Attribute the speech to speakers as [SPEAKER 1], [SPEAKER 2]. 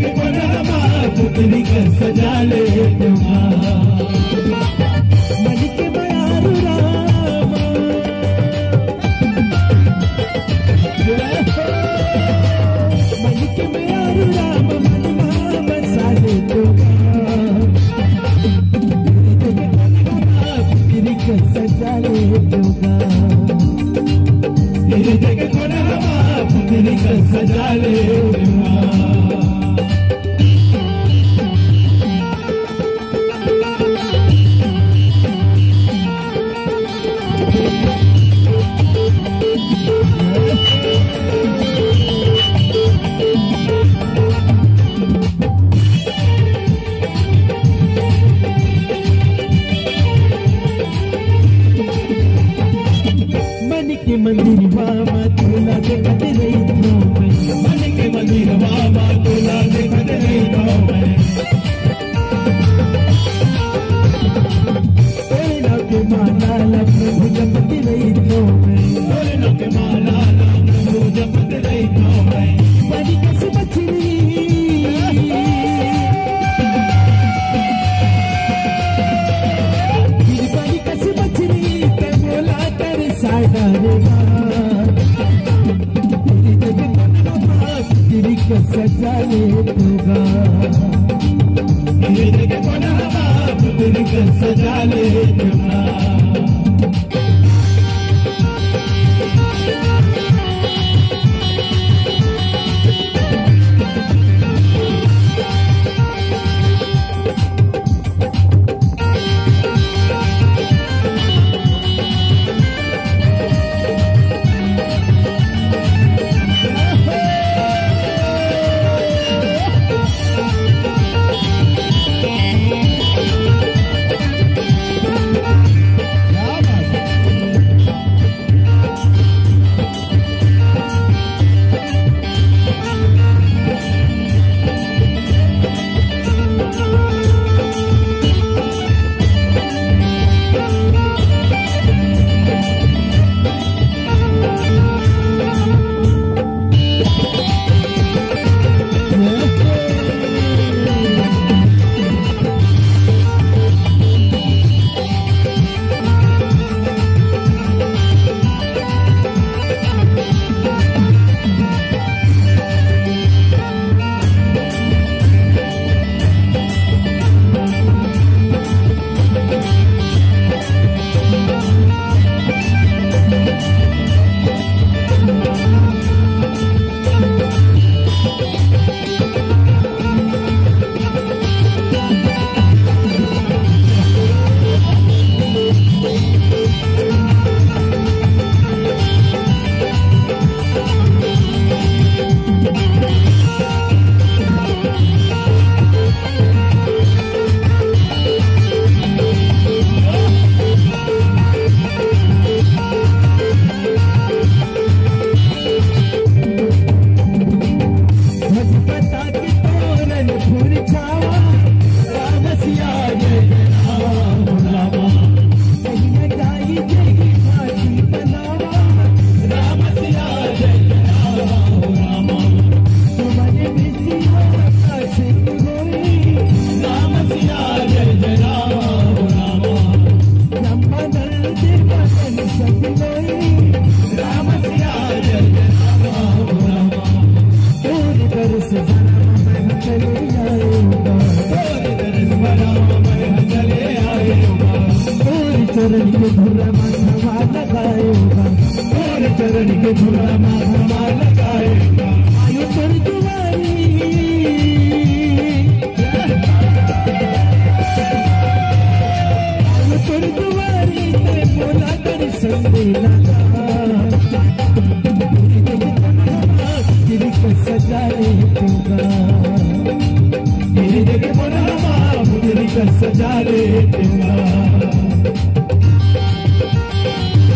[SPEAKER 1] के बनावा पुतली का सजा ले दूंगा मन के बयारू रामा मन के बयारू रामा मन बसा ले दूंगा पुतली का सजा ले दूंगा तेरे जगह बनावा पुतली का सजा ले दूंगा मंदिर बाबा तोला देखत रही थो मैं मन के मंदिर बाबा तोला देखत रही थो मैं तेरे नाम के माला प्रभु जपत रही थो मैं तेरे नाम के माला प्रभु जपत रही थो मैं बड़ी कस बचरी बड़ी कस बचरी ते बोला तर साडा सजा ले दूंगा तेरे जगह बनावा पुतली का सजा ले दूंगा चरण के धुरा माधवा लगाएगा तेरे चरण के धुरा माधवा लगाएगा आयु पर दुआरी आयु पर दुआरी ते बोला दर्शन देना तेरी को सजा ले दूंगा तेरी जगह बनावा तेरी को सजा ले दूंगा